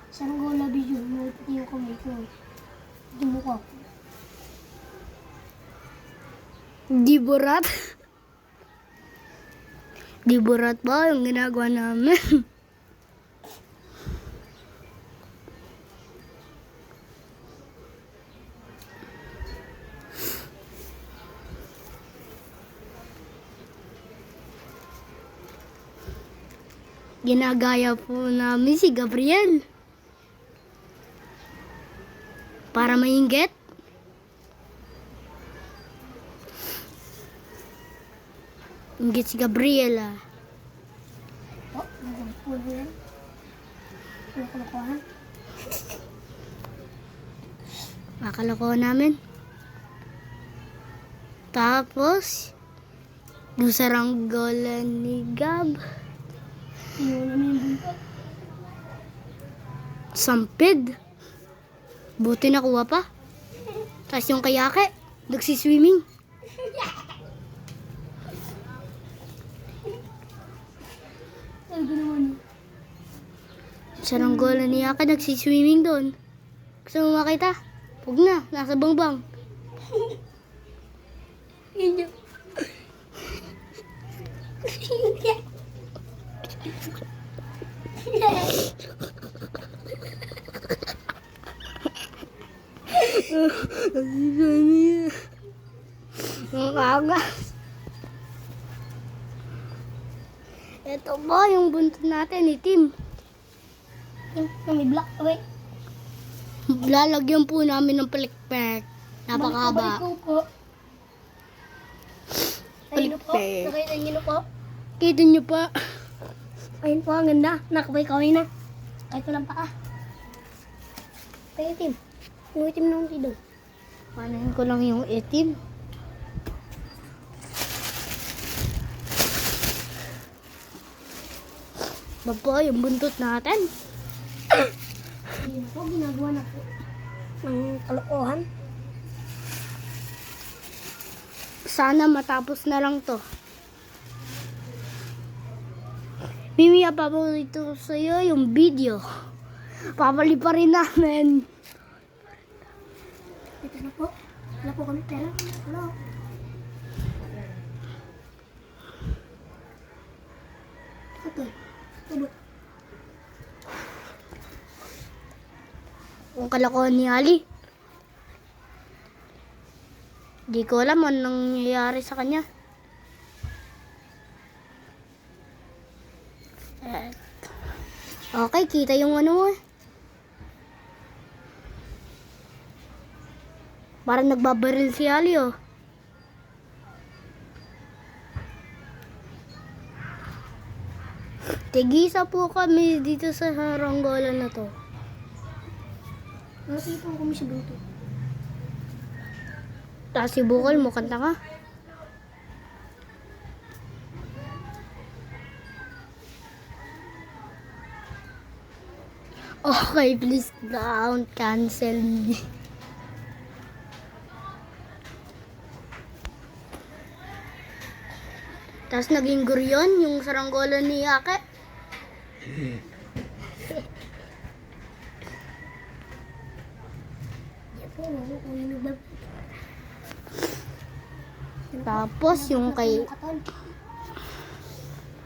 Saranggola video, pati yung kamay ko. Hindi mo ko. Diborat. Diborat ba yung ginagawa namin? Ginagaya po namin si Gabriel. Para mainggit. Inggit si Gabriel ah. Oh, pulo yan. Kalokohan. Makalokohan namin. Tapos, yung saranggola ni Gab. Inuuna mo yung buntot. Sampid. Buti nakuha pa. Tapos yung kayake, nagsiswimming. Talaga naman. Saranggola ni Yake, nagsiswimming doon. Gusto mo makita? Huwag na, nasa bangbang. Inyo. Ang kaga. Ito ba yung buntot natin, itim? May black. Wait. Lalagyan po namin ng palikpek. Napakaba. Ikaw po. Ayun po. Palikpek. Nakita niyo po. Kita nyo pa. Ayun po, ang ganda. Nakabay-kaway na. Kahit walang paa. Kaya itim. Yung itim na unti doon. Panahin ko lang yung itim. Baba, yung buntot natin. Ayun po, ginagawa na po. Ng kalokohan. Sana matapos na lang to. Mimiya, paborito sa'yo yung video. Papali pa rin namin. Ito na po. Wala po kami pera. Wala. Ito. Ito. Ang kalokohan ni Ali. Di ko alam anong nangyayari sa kanya. Okay, kita yung ano mo eh. Parang nagbabaril si Ali oh. Tigisa po kami dito sa saranggola na to. Nakita po kami sa bunto. Tapos si Bukol mo, kanta ka. Okay, please don't cancel me. Tapos naging guryon yung saranggola ni Ake. Yan po, wala po yung nagbab. Tapos yung kay...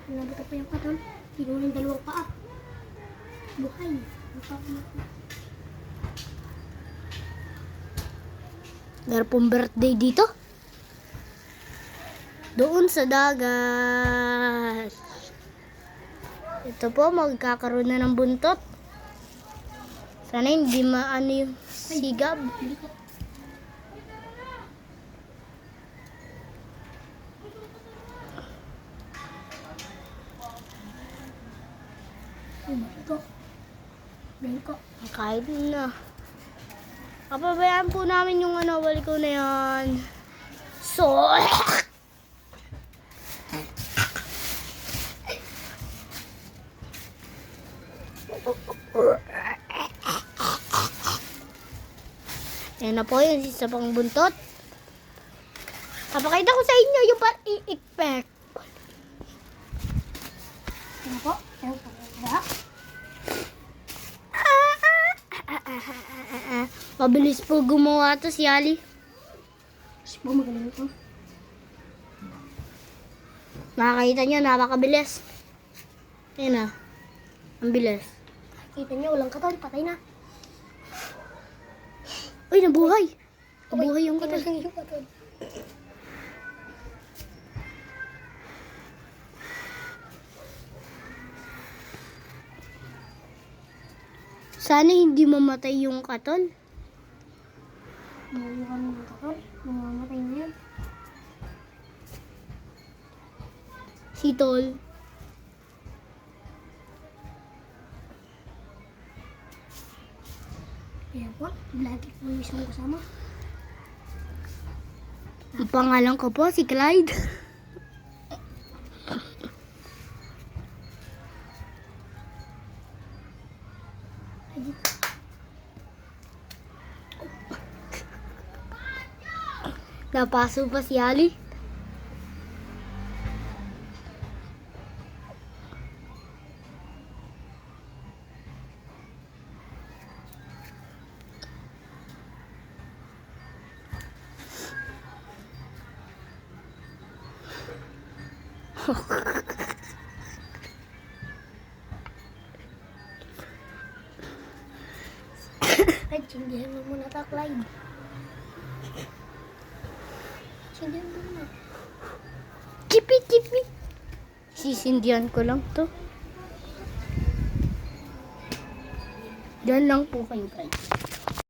Nabata po yung katon. Pinuha yung dalawang paa. Buhay. Meron pong birthday dito. Doon sa dagat. Ito po, magkakaroon na ng buntot. Sana hindi maano yung sigab. Ay, ito. Bengko. Kahit na. Kapabayaan po namin yung ano, balik ko na yan. So, yan na po yung isa pang buntot. Papakita ko sa inyo yung i-expect. Ano po? Ano po? Ba? Napakabilis po gumawa to si Ali. Mas po magaling ito. Nakakita nyo, napakabilis. Ayun na. Ang bilis. Kita niyo, walang katol. Patay na. Uy, nabuhay. Nabuhay yung katol. Tingnan yung katol. Sana hindi mamatay yung katol. Mabukan mo ng katol. Mamamatay na yan. Si Tol. Ayan po. Vlogger po yung isang kasama. Ang pangalan ko po, si Clyde. Napaso pa si Ali. Clyde, sindihan mo muna ta, Clyde. Sindihan mo muna. Chipi, chipi. Sisindihan ko lang to. Diyan lang po kayo guys.